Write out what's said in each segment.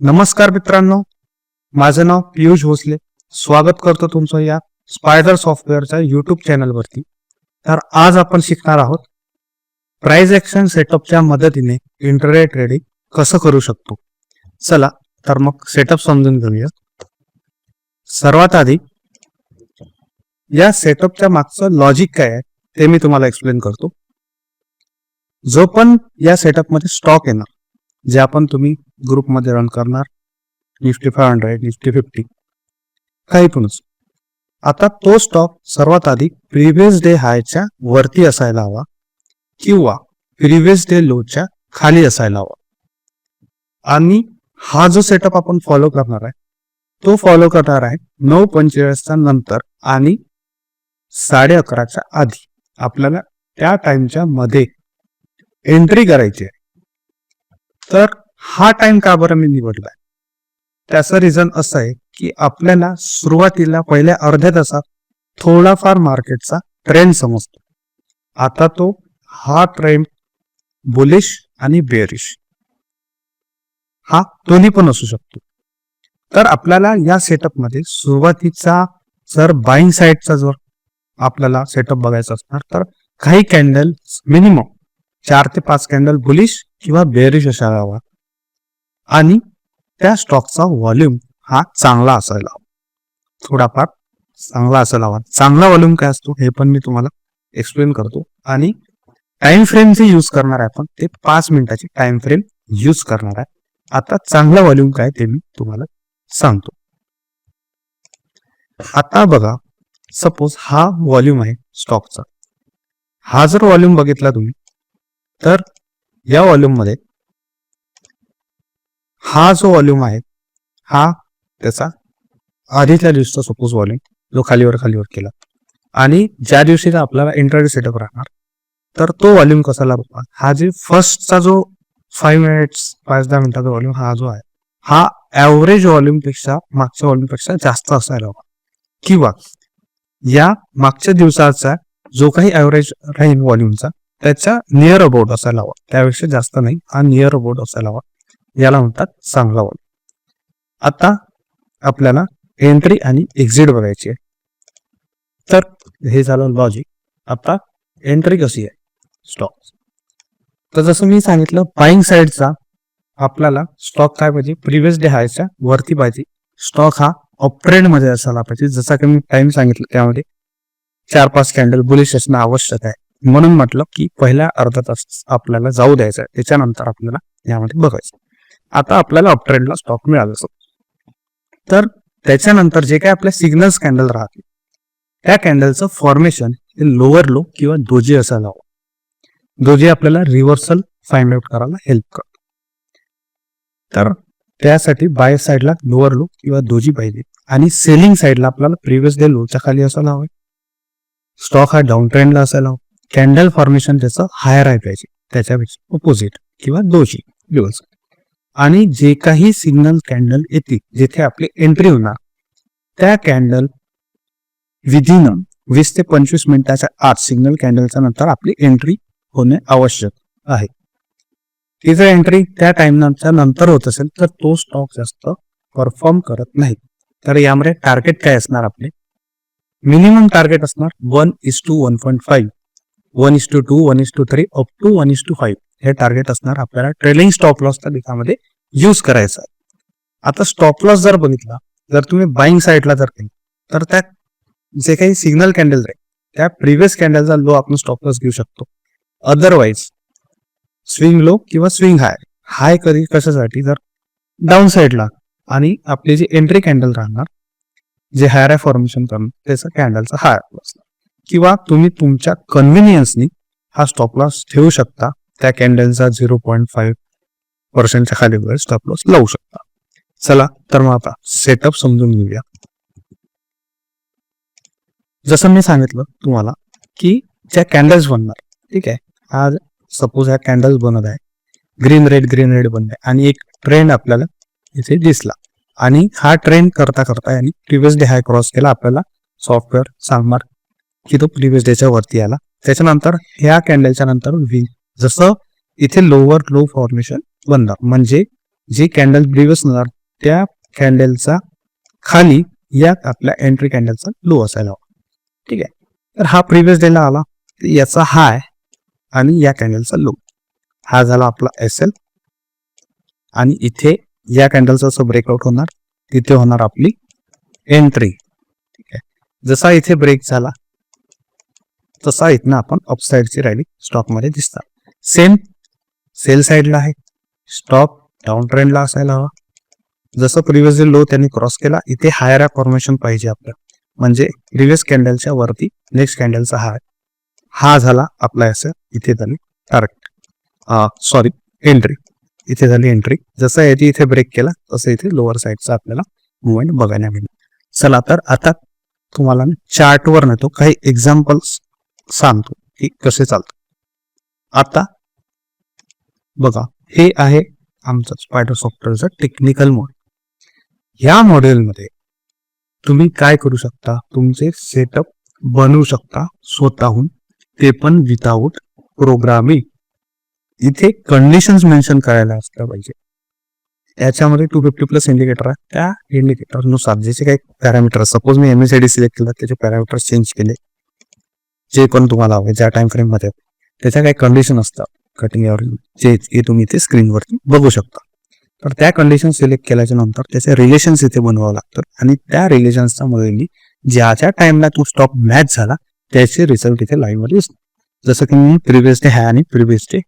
नमस्कार मित्रांनो, माझं नाव पियुष भोसले. स्वागत करतो तुमचं या स्पायडर सॉफ्टवेअरच्या युट्यूब चॅनलवरती. तर आज आपण शिकणार आहोत प्राइस ऍक्शन सेटअपच्या मदतीने इंट्राडे ट्रेडिंग कसं करू शकतो. चला तर मग सेटअप समजून घेऊया. सर्वात आधी या सेटअपच्या मागचं लॉजिक काय आहे ते मी तुम्हाला एक्सप्लेन करतो. जो पण या सेटअपमध्ये स्टॉक येणार, जे आपण तुम्ही ग्रुपमध्ये रन करणार, निफ्टी 500, निफ्टी 50, काही पणच, आता तो स्टॉक सर्वात आधी प्रिव्हियस डे हायच्या वरती असायला हवा किंवा प्रिव्हियस डे लोच्या खाली असायला हवा. आणि हा जो सेटअप आपण फॉलो करणार आहे तो फॉलो करणार आहे 9:45 नंतर आणि 11:30 आधी. आपल्याला त्या टाइमच्या मध्ये एंट्री करायची आहे. तर हा टाइम का बरं मी निवडलाय, त्याचं रिझन असं आहे की आपल्याला सुरुवातीला पहिल्या अर्ध्या तासात थोडाफार मार्केटचा ट्रेंड समजतो. आता तो हा ट्रेंड बुलिश आणि बेअरिश हा दोन्ही पण असू शकतो. तर आपल्याला या सेटअपमध्ये सुरुवातीचा जर बाईंग साईडचा जर आपल्याला सेटअप बघायचा असणार तर काही कॅन्डल मिनिमम 4 ते 5 कॅन्डल बुलिश किंवा बेअरिश असायला हवा आणि त्या स्टॉकचा व्हॉल्यूम हा चांगला असायला हवा, थोडाफार चांगला असायला हवा. चांगला व्हॉल्यूम काय असतो हे पण मी तुम्हाला एक्सप्लेन करतो. आणि टाइम फ्रेम जे यूज करणार आहे आपण ते 5 मिनिटाची टाइम फ्रेम यूज करणार आहे. आता चांगला व्हॉल्यूम काय ते मी तुम्हाला सांगतो. आता बघा, सपोज हा व्हॉल्यूम आहे स्टॉकचा. हा जर व्हॉल्यूम बघितला तुम्ही तर या व्हॉल्यूम मध्ये हा जो व्हॉल्यूम आहे हा त्याचा आधीच्या दिवसाचा सपोज व्हॉल्यूम जो खालीवर केला आणि ज्या दिवशी आपल्याला इंट्राडे सेटअप राहणार तर तो व्हॉल्यूम कसा लागतो. हा जे फर्स्टचा जो 5-10 मिनिटाचा व्हॉल्यूम हा जो आहे हा ऍव्हरेज व्हॉल्यूम पेक्षा मागच्या व्हॉल्यूम पेक्षा जास्त असायला हवा किंवा या मागच्या दिवसाचा जो काही ऍव्हरेज राहील व्हॉल्यूमचा त्याच्या नियर अबाउट असायला हवा, त्यापेक्षा जास्त नाही, हा नियर अबाउट असायला हवा. याला म्हणतात चांगला व्हॉल्यूम. आता आपल्याला एंट्री आणि एक्झिट बघायची आहे. तर हे झालं लॉजिक. आता एंट्री कशी आहे स्टॉक, तर जसं मी सांगितलं बाईंग साईडचा आपल्याला स्टॉक काय पाहिजे, प्रिव्हियस डे हायच्या वरती पाहिजे. स्टॉक हा अप ट्रेंड मध्ये असायला पाहिजे. जसा की मी टाइम सांगितलं त्यामध्ये 4-5 कॅन्डल बुलिश असणं आवश्यक आहे. म्हणून म्हटलं की पहिल्या अर्धा तास आपल्याला जाऊ द्यायचा आहे, त्याच्यानंतर आपल्याला यामध्ये बघायचं. आता आपल्याला अप ट्रेंडला स्टॉक मिळाला तर त्याच्यानंतर जे काही आपल्या सिग्नल्स कॅन्डल राहतील त्या कॅन्डलचं फॉर्मेशन हे लोअर लो किंवा दोजी असायला हवं. दोजी आपल्याला रिव्हर्सल फाइंड आउट करायला हेल्प करतो. तर त्यासाठी बाय साईडला लोअर लो किंवा दोजी पाहिजे आणि सेलिंग साईडला आपल्याला प्रिव्हियस डे लोच्या खाली असायला हवं. स्टॉक हा डाऊन ट्रेंडला असायला हवं. कॅन्डल फॉर्मेशन त्याचं हायर आहे पाहिजे, त्याच्यापेक्षा अपोजिट किंवा दोजी रिव्हर्सल. आणि जे काही सिग्नल कॅन्डल येतील जिथे आपली एंट्री होणार त्या कॅन्डल विदिन 20 ते 25 मिनिटाच्या आत सिग्नल कॅन्डलच्या नंतर आपली एंट्री होणे आवश्यक आहे. ती जर एंट्री त्या टाइम नंतर होत असेल तर तो स्टॉक जास्त परफॉर्म करत नाही. तर यामध्ये टार्गेट काय असणार, आपले मिनिमम टार्गेट असणार 1:1.5, 1:2, 1:3 अप टू 1:5 हे टार्गेट असणार. आपल्याला ट्रेलिंग स्टॉप लॉसच्या दिशामध्ये यूज करायचा आहे. आता स्टॉप लॉस जर बघितला, जर तुम्ही बाईंग साईडला जर केली तर त्या जे काही सिग्नल कॅन्डल राहील त्या प्रिव्हियस कॅन्डलचा लो आपण स्टॉप लॉस घेऊ शकतो. अदरवाईज स्विंग लो किंवा स्विंग हाय कधी कशासाठी, जर डाऊन साईडला आणि आपली जी एंट्री कॅन्डल राहणार जे हायर फॉर्मेशन करून त्याचा कॅन्डलचा हायर लॉस, किंवा तुम्ही तुमच्या कन्व्हिनियन्सनी हा स्टॉप लॉस ठेवू शकता. त्या कॅन्डलचा 0.5% खाली वर स्टॉप लॉस लावू शकता. चला तर मग आता सेटअप समजून घेऊया. जसं मी सांगितलं तुम्हाला की ज्या कॅन्डल्स बनणार, ठीक आहे, आज सपोज ह्या कॅन्डल्स बनत आहे, ग्रीन रेड बनत आहे आणि एक ट्रेंड आपल्याला इथे दिसला आणि हा ट्रेंड करता आणि प्रिव्हियस डे हाय क्रॉस केला, आपल्याला सॉफ्टवेअर सांगणार की तो प्रिव्हियस डेच्या वरती आला. त्याच्यानंतर ह्या कॅन्डलच्या नंतर जसं इथे लोअर लो फॉर्मेशन बनणार, म्हणजे जी कॅन्डल प्रिव्हियस होणार त्या कॅन्डलचा खाली या आपल्या एंट्री कॅन्डलचा लो असायला हवा. ठीक आहे. तर हा प्रिव्हियस डेला आला, याचा हाय आणि या कॅन्डलचा लो, हा झाला आपला SL. आणि इथे या कॅन्डलचा असं ब्रेकआउट होणार, तिथे होणार आपली एंट्री. ठीक आहे. जसा इथे ब्रेक झाला तसा इथनं आपण अपसाइडची रॅली स्टॉकमध्ये दिसतात. सेम सेल साईडला आहे, स्टॉक डाऊन ट्रेंडला असायला हवा. जसं प्रिव्हियस लो त्यांनी क्रॉस केला, इथे हायर फॉर्मेशन पाहिजे आपलं, म्हणजे प्रिव्हियस कॅन्डलच्या वरती नेक्स्ट कॅन्डलचा हाय, हा झाला आपला असं इथे झाली टार्गेट, एंट्री. इथे झाली एंट्री. जसं याची इथे ब्रेक केला तसं इथे लोअर साईडचा आपल्याला मुवमेंट बघायला मिळेल. चला तर आता तुम्हाला चार्टवर नेतो, काही एक्झाम्पल्स सांगतो की कसे चालतं. आता बघा, हे आहे आमचं स्पायडर सॉफ्टवेअरचं टेक्निकल मोड. या मॉडेलमध्ये तुम्ही काय करू शकता, तुमचे सेटअप बनवू शकता स्वतःहून, ते पण विदाउट प्रोग्रामिंग. इथे कंडिशन्स मेन्शन करायला असल्या पाहिजे. याच्यामध्ये 250+ इंडिकेटर आहे, त्या इंडिकेटरनुसार ज्याचे काही पॅरामीटर, सपोज मी MACD सिलेक्ट केला, त्याचे पॅरामीटर्स चेंज केले, जे पण तुम्हाला हवे ज्या टाइम फ्रेम मध्ये, त्याच्या काही कंडिशन असतात कटिंग एव्हरेज, जे तुम्ही इथे स्क्रीनवरती बघू शकता. तर त्या कंडिशन सिलेक्ट केल्याच्या नंतर त्याचे रिलेशन्स इथे बनवावं लागतात, आणि त्या रिलेशन्सच्या मध्ये ज्या टाइमला तो स्टॉक मॅच झाला त्याचे रिझल्ट इथे लाईव्ह मध्ये दिसतात. जसं की मी प्रिव्हियस डे हाय आणि प्रिव्हियस डे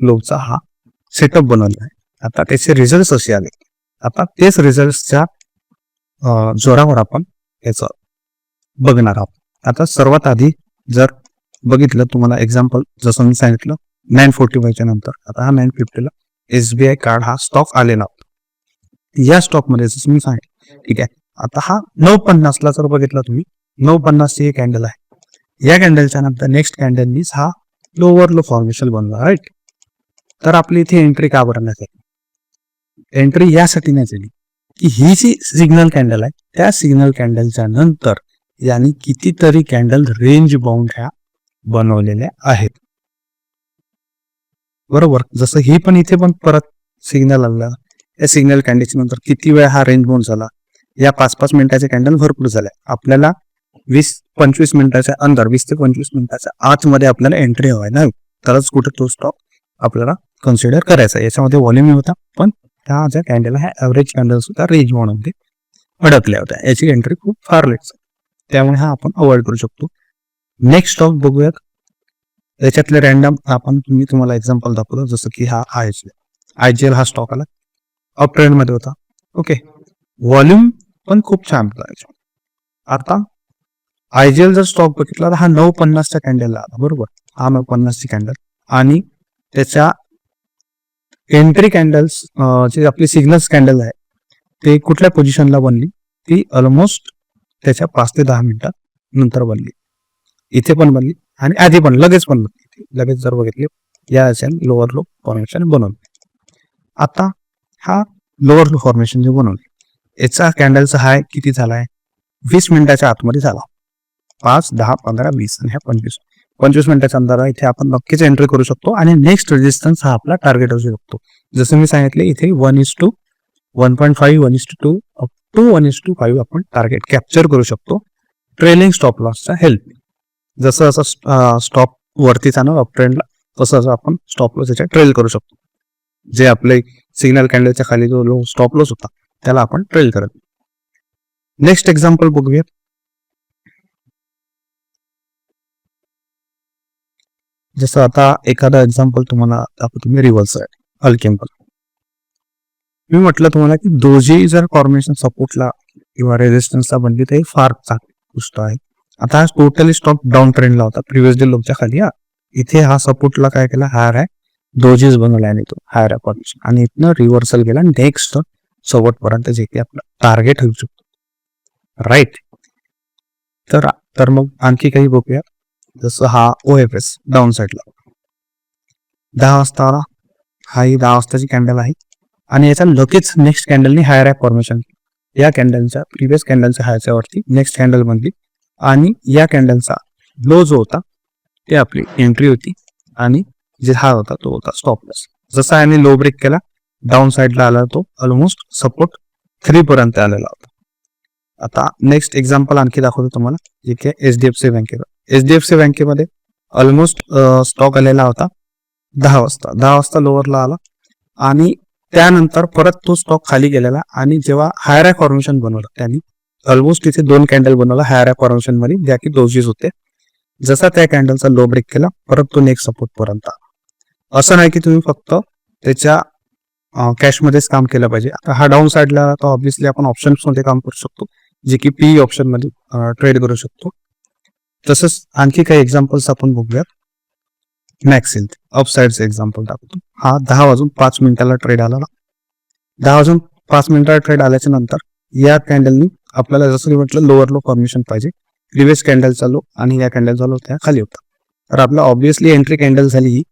लोचा हा सेटअप बनवला आहे. आता त्याचे रिझल्ट असे आले, आता तेच रिझल्टच्या जोरावर आपण याचं बघणार आहोत. आता सर्वात आधी जर बघितलं, तुम्हाला एक्झाम्पल जसं मी सांगितलं 945 नंतर, आता हा 950ला SBI कार्ड हा स्टॉक आलेला होता. या स्टॉक मध्ये जसं मी सांगितलं, ठीक आहे. आता हा 950ला जर बघितला तुम्ही, 950ची ही कॅन्डल आहे. या कॅन्डलच्या नंतर नेक्स्ट कॅन्डलनीच हा लोअर लो फॉर्मेशन बनला, राईट. तर आपली इथे एंट्री का भरण्यात आहे, एंट्री यासाठी नाही झाली की ही जी सिग्नल कॅन्डल आहे त्या सिग्नल कॅन्डलच्या नंतर यांनी कितीतरी कॅन्डल रेंज बाउंड ह्या बनवलेल्या आहेत, बरोबर. जसं ही पण इथे पण परत सिग्नल आला, या सिग्नल कॅन्डलच्या नंतर किती वेळा हा रेंज बाउंड झाला. या 5-5 मिनिटाचे कॅन्डल भरपूर झाल्या. आपल्याला 20-25 मिनिटाच्या अंदर, 20 ते 25 मिनिटाच्या आतमध्ये आपल्याला एंट्री हवाय ना, तरच कुठे तो स्टॉक आपल्याला कन्सिडर करायचा. याच्यामध्ये व्हॉल्यूम होता, पण त्या ज्या कॅन्डल ह्या ॲव्हरेज कॅन्डल सुद्धा रेंज बाउंडमध्ये अडकल्या होत्या, याची एंट्री खूप फार लेट, त्यामुळे हा आपण अवॉइड करू शकतो. नेक्स्ट स्टॉक बघूयात. त्याच्यातले रॅन्डम आपण तुम्हाला एक्झाम्पल दाखवलं, जसं की हा IGL हा स्टॉक आला, अप ट्रेंड मध्ये होता. ओके, व्हॉल्यूम पण खूप छान होता. आता IGL जर स्टॉक बघितला तर हा 950च्या कॅन्डलला आला, बरोबर. हा 950ची कॅन्डल, आणि त्याच्या एंट्री कॅन्डल्स जे आपली सिग्नल्स कॅन्डल आहे ते कुठल्या पोझिशनला बनली, ती ऑलमोस्ट त्याच्या 5 ते 10 मिनिटात नंतर बनली. इथे पण बनली आणि आधी पण लगेच पण बनली, लगेच जर बघितली या लोअर लो फॉर्मेशन बनवली. आता हा लोअर लो फॉर्मेशन जे बनवले, याचा कॅन्डलचा हाय किती झालाय, 20 मिनिटाच्या आतमध्ये झाला. 5, 10, 15, 20 आणि ह्या 25 मिनिटाच्या अंदर इथे आपण नक्कीच एंट्री करू शकतो, आणि नेक्स्ट रेजिस्टन्स हा आपला टार्गेट असू शकतो. जसं मी सांगितले, इथे 1:1.5, 1.2 अप टू 1:5 आपण टार्गेट कॅप्चर करू शकतो ट्रेलिंग स्टॉप लॉसच्या हेल्प. जसं असं स्टॉप वरती जाणार अप ट्रेंडला, तसं आपण स्टॉप लॉस याच्या ट्रेल करू शकतो. जे आपले सिग्नल कॅन्डलच्या खाली जो लो स्टॉप लॉस होता त्याला आपण ट्रेल करत. नेक्स्ट एक्झाम्पल बघूया. जसं आता एखादा एक्झाम्पल तुम्हाला दाखवतो मी, रिव्हर्स आहे अल्केम्पल. मी म्हटलं तुम्हाला की दोजी जर फॉर्मेशन सपोर्टला किंवा रेजिस्टन्सला बनली तर फार चांगली गोष्ट आहे. आता हा टोटली स्टॉक डाऊन ट्रेंडला होता, प्रिव्हियस डे लोकच्या खाली. इथे हा सपोर्टला काय केला, हायर आहे, दोजीज बनवला आणि तो हायर आहे फॉर्मेशन, आणि इथनं रिव्हर्सल गेला नेक्स्ट सपोर्ट पर्यंत, जे की आपलं टार्गेट होऊ शकतो, राईट. तर मग आणखी काही बघूया. जसं हा OFS डाऊन साईडला 10 वाजता आला, हा ही 10 वाजताची कॅन्डल आहे, आणि याचा लगेच नेक्स्ट कॅन्डलनी हायर आहे फॉर्मेशन. या कॅन्डलच्या प्रिव्हियस कॅन्डलच्या हायच्या वरती नेक्स्ट कॅन्डल बनली, आणि या कॅन्डलचा लो जो होता ते आपली एंट्री होती, आणि जे हा होता तो होता स्टॉप लॉस. जसा याने लो ब्रेक केला डाऊन साईडला आला तो ऑलमोस्ट सपोर्ट 3 पर्यंत आलेला होता. आता नेक्स्ट एक्झाम्पल आणखी दाखवतो तुम्हाला, जे की HDFC बँकेचा. HDFC बँकेमध्ये ऑलमोस्ट स्टॉक आलेला होता 10 वाजता लोअरला आला आणि त्यानंतर परत तो स्टॉक खाली गेलेला आणि जेव्हा हायर फॉर्मेशन बनवलं त्यांनी ऑलमोस्ट इथे 2 कॅन्डल बनवला हायर फॉर्मेशन मध्ये, ज्या की डोजीस होते. जसा त्या कॅन्डलचा लो ब्रेक केला परत तो नेक्स्ट सपोर्ट पर्यंत. असं नाही की तुम्ही फक्त त्याच्या कॅशमध्येच काम केलं पाहिजे. आता हा डाऊन साईडला तर ऑब्व्हियसली आपण ऑप्शन्स मध्ये काम करू शकतो, जे की पी ऑप्शन मध्ये ट्रेड करू शकतो. तसंच आणखी काही एक्झाम्पल्स आपण बघूयात. मॅक्सिल अपसाइडचं एक्झाम्पल दाखवतो. हा 10:05 ट्रेड आला. 10:05 ट्रेड आल्याच्या नंतर या कॅन्डलनी आपल्याला जसं की म्हटलं लोअर लो फॉर्मेशन पाहिजे. प्रिव्हियस कॅन्डलचा लो आणि या कॅन्डलचा लो त्या खाली होता. तर आपला ऑब्व्हियसली एंट्री कॅन्डल झाली ही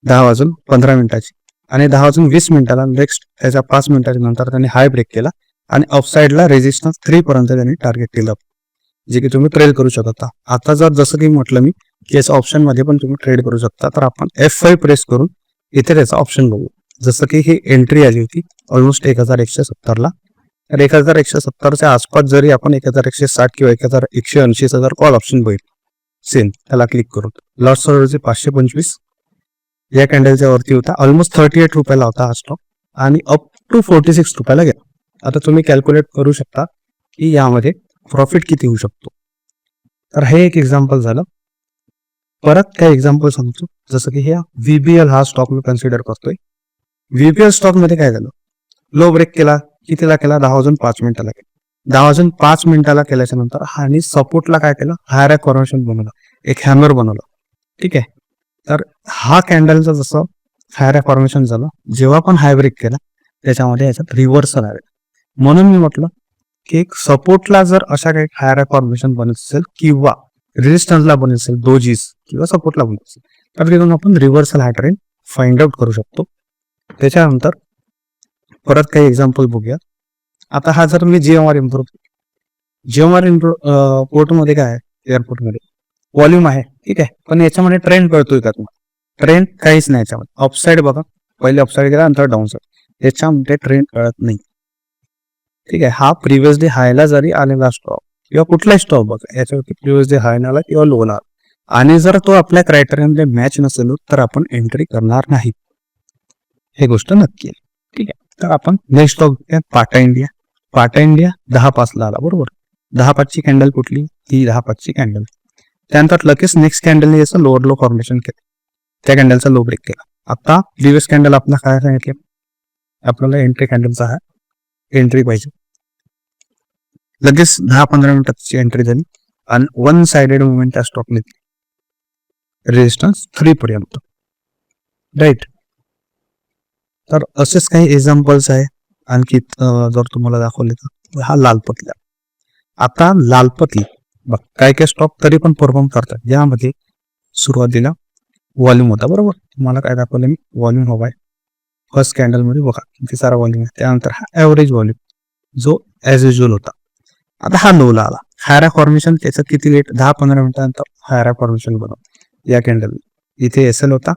10:15 आणि 10:20 नेक्स्ट त्याच्या 5 मिनिटाच्या नंतर त्यांनी हाय ब्रेक केला आणि अपसाइडला रेजिस्टन्स 3 पर्यंत त्यांनी टार्गेट केलं, जे की तुम्ही ट्रेड करू शकता. आता जर जसं की म्हटलं मी की याचा ऑप्शन मध्ये पण तुम्ही ट्रेड करू शकता, तर आपण F5 प्रेस करून इथे त्याचा ऑप्शन बघू. जसं की ही एंट्री आली होती ऑलमोस्ट 1170ला. तर 1170च्या आसपास जरी आपण 1160 किंवा 1180 कॉल ऑप्शन बघितलं सेम, त्याला क्लिक करून लॉट सर्व्हरचे 525 या कॅन्डलच्या वरती होता. ऑलमोस्ट 38 रुपयाला होता हा स्टॉक आणि अप टू 46 रुपयाला गेला. आता तुम्ही कॅल्क्युलेट करू शकता की यामध्ये प्रॉफिट किती होऊ शकतो. तर हे एक एक्झाम्पल झालं. परत काही एक्झाम्पल सांगतो, जसं की ह्या VBL हा स्टॉक मी कन्सिडर करतोय. VBL स्टॉक मध्ये काय झालं, लो ब्रेक केला, कितीला केला 10:05 केला. 10:05 केल्याच्या नंतर आणि सपोर्टला काय केलं, हायर फॉर्मेशन बनवलं, एक हॅमर बनवलं. ठीक आहे. तर हा कॅन्डलचं जसं हायर फॉर्मेशन झालं, जेव्हा पण हाय ब्रेक केला त्याच्यामध्ये याच्यात रिव्हर्सल आहे. म्हणून मी म्हटलं की एक सपोर्टला जर अशा काही हायर फॉर्मेशन बनत असेल किंवा रेजिस्टन्सला बनत असेल डोजीस किंवा सपोर्टला बनत असेल, तर तिथून आपण रिव्हर्सल हा ट्रेंड फाइंड आउट करू शकतो. त्याच्यानंतर परत काही एक्झाम्पल बघूया. आता हा जर मी GMR पोर्टमध्ये काय आहे, एअरपोर्टमध्ये व्हॉल्यूम आहे. ठीक आहे, पण याच्यामध्ये ट्रेंड कळतोय का तुम्हाला? ट्रेंड काहीच नाही याच्यामध्ये. अपसाइड बघा, पहिले अपसाइड गेला नंतर डाऊन साइड, याच्यामध्ये ट्रेंड कळत नाही. ठीक आहे. हा प्रिव्हियस डे हायला जरी आलेला स्टॉक किंवा कुठलाही स्टॉक बघा, याच्यावरती प्रिव्हियस डे हाय आला किंवा लो आला आणि जर तो आपल्या क्रायटेरियामध्ये मॅच नसेल तर आपण एंट्री करणार नाही, हे गोष्ट नक्की आहे. ठीक आहे. तर आपण next stock Tata India. Tata India 10:05 आला, बरोबर. 10:05 कॅन्डल कुठली, ती 10:05 कॅन्डल. त्यानंतर लगेच नेक्स्ट कॅन्डलने याचं लोअर लो फॉर्मेशन केलं, त्या कॅन्डलचा लो ब्रेक केला. आता प्रिव्हियस कॅन्डल आपला काय सांगितले, आपल्याला एंट्री कॅन्डलचा हा एंट्री पाहिजे. लगेच 10-15 मिनिटाची एंट्री झाली आणि वन साइडेड मुवमेंट त्या स्टॉकने रेजिस्टन्स 3 पर्यंत, राईट. तर असेच काही एक्झाम्पल्स आहे. आणखी जर तुम्हाला दाखवले तर हा लालपतला. आता लालपती बघ, काय काय स्टॉक तरी पण परफॉर्म करतात, ज्यामध्ये सुरुवातीला व्हॉल्यूम होता, बरोबर. तुम्हाला काय दाखवलं मी, व्हॉल्यूम हवाय फर्स्ट कॅन्डल मध्ये बघा किती सारा व्हॉल्यूम आहे. त्यानंतर हा ऍव्हरेज व्हॉल्यूम जो ऍज युजल होता. आता हा लोला आला, हायरा फॉर्मेशन त्याचं किती लेट, 10-15 मिनिटानंतर हायरा फॉर्मेशन बनव. या कॅन्डल इथे SL होता,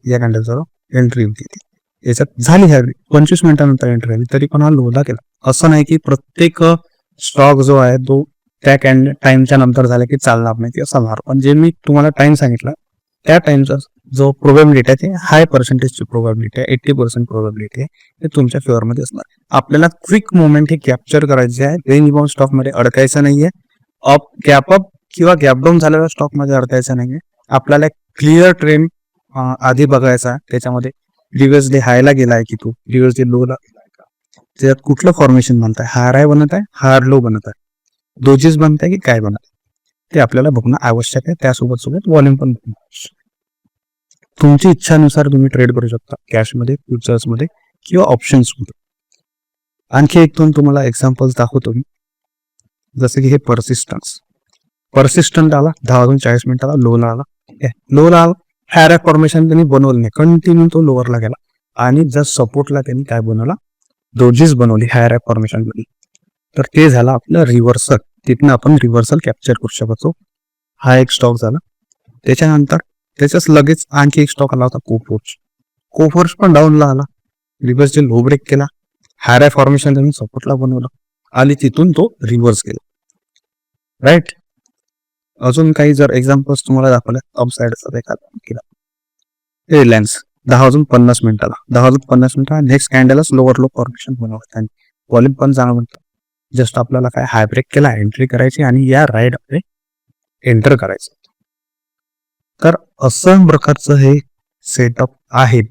या कॅन्डलचा एंट्री होती, याच्यात झाली ह्या 25 मिनिटानंतर एंट्री झाली, तरी पण हा लोला केला. असं नाही की प्रत्येक स्टॉक जो आहे तो त्या टाइमच्या नंतर झाला की चालणार नाही किंवा चालणार, पण जे मी तुम्हाला टाइम सांगितला त्या टाइमचा जो प्रोबॅबिलिटी आहे ते हाय पर्सेंटेजची प्रोबॅबिलिटी आहे, 80% प्रोबॅबिलिटी आहे, ते तुमच्या फेवरमध्ये असणार. आपल्याला क्विक मुवमेंट हे कॅप्चर करायचे आहे, रेंज बाउंड स्टॉक मध्ये अडकायचं नाहीये, गॅप अप किंवा गॅप डाऊन झालेल्या स्टॉक मध्ये अडकायचं नाहीये. आपल्याला क्लिअर ट्रेंड आधी बघायचा आहे, त्याच्यामध्ये प्रिव्हियस डे हायला गेलाय की तो प्रिव्हियस डे लोला गेलाय का, त्याच्यात कुठलं फॉर्मेशन बनत आहे, हायर हाय बनत आहे, हायर लो बनत आहे, डोजेस बनत आहे की काय बनत आहे, ते आपल्याला बघणं आवश्यक आहे. त्यासोबत सोबत व्हॉल्यूम पण बघणं आवश्यक. तुमची इच्छानुसार तुम्ही ट्रेड करू शकता, कॅशमध्ये, फ्युचर्समध्ये किंवा ऑप्शन्समध्ये. आणखी एक दोन तुम्हाला एक्झाम्पल्स दाखवतो मी. जसं की हे परसिस्टंट आला 10:40 लोला आला. लोला आला, हायर फॉर्मेशन त्यांनी बनवलं नाही, कंटिन्यू तो लोअरला गेला आणि जस्ट सपोर्टला त्यांनी काय बनवला, डोजेस बनवली हायर फॉर्मेशन मध्ये. तर ते झालं आपलं रिव्हर्सल. तिथनं आपण रिव्हर्सल कॅप्चर करू शकतो. हा एक स्टॉक झाला. त्याच्यानंतर त्याच्याच लगेच आणखी एक स्टॉक आला होता कोफोर्स पण डाऊनला आला. रिव्हर्सचे लो ब्रेक केला, हाय फॉर्मेशन त्यांनी सपोर्टला बनवलं आणि तिथून तो रिव्हर्स गेला. राईट. अजून काही जर एक्झाम्पल्स तुम्हाला दाखवले अप साईडचा एखादा केला रिलायन्स 10:50 10:50 नेक्स्ट कॅन्डलच लोअर लो फॉर्मेशन बनवलं आणि व्हॉल्यूम पण चांगला म्हणतो. जस्ट आपल्याला काय हाय ब्रेक केला, एंट्री करायची आणि या राईडमध्ये एंटर करायचं. तर असं प्रकारचं हे सेटअप आहे.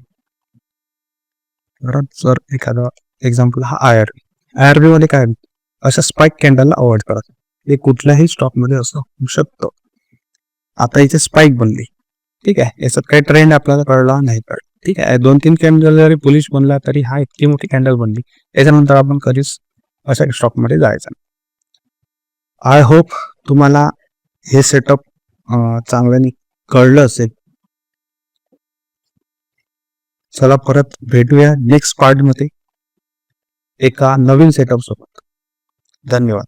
जर एखादा एक्झाम्पल हा आयआरबी मध्ये काय अशा स्पाइक कॅन्डलला अवॉइड करायचं. हे कुठल्याही स्टॉकमध्ये असं होऊ शकतं. आता इथे स्पाइक बनली, ठीक आहे, याच्यात काही ट्रेंड आपल्याला कळला नाही कळला, ठीक आहे, 2-3 कॅन्डल जरी बुलिश बनला तरी हा इतकी मोठी कॅन्डल बनली, त्याच्यानंतर आपण कधीच अशा स्टॉकमध्ये जायचं नाही. आय होप तुम्हाला हे सेटअप चांगल्याने कळलं असेल. चला परत भेटूया नेक्स्ट पार्ट मध्ये एका नवीन सेटअप सोबत. धन्यवाद.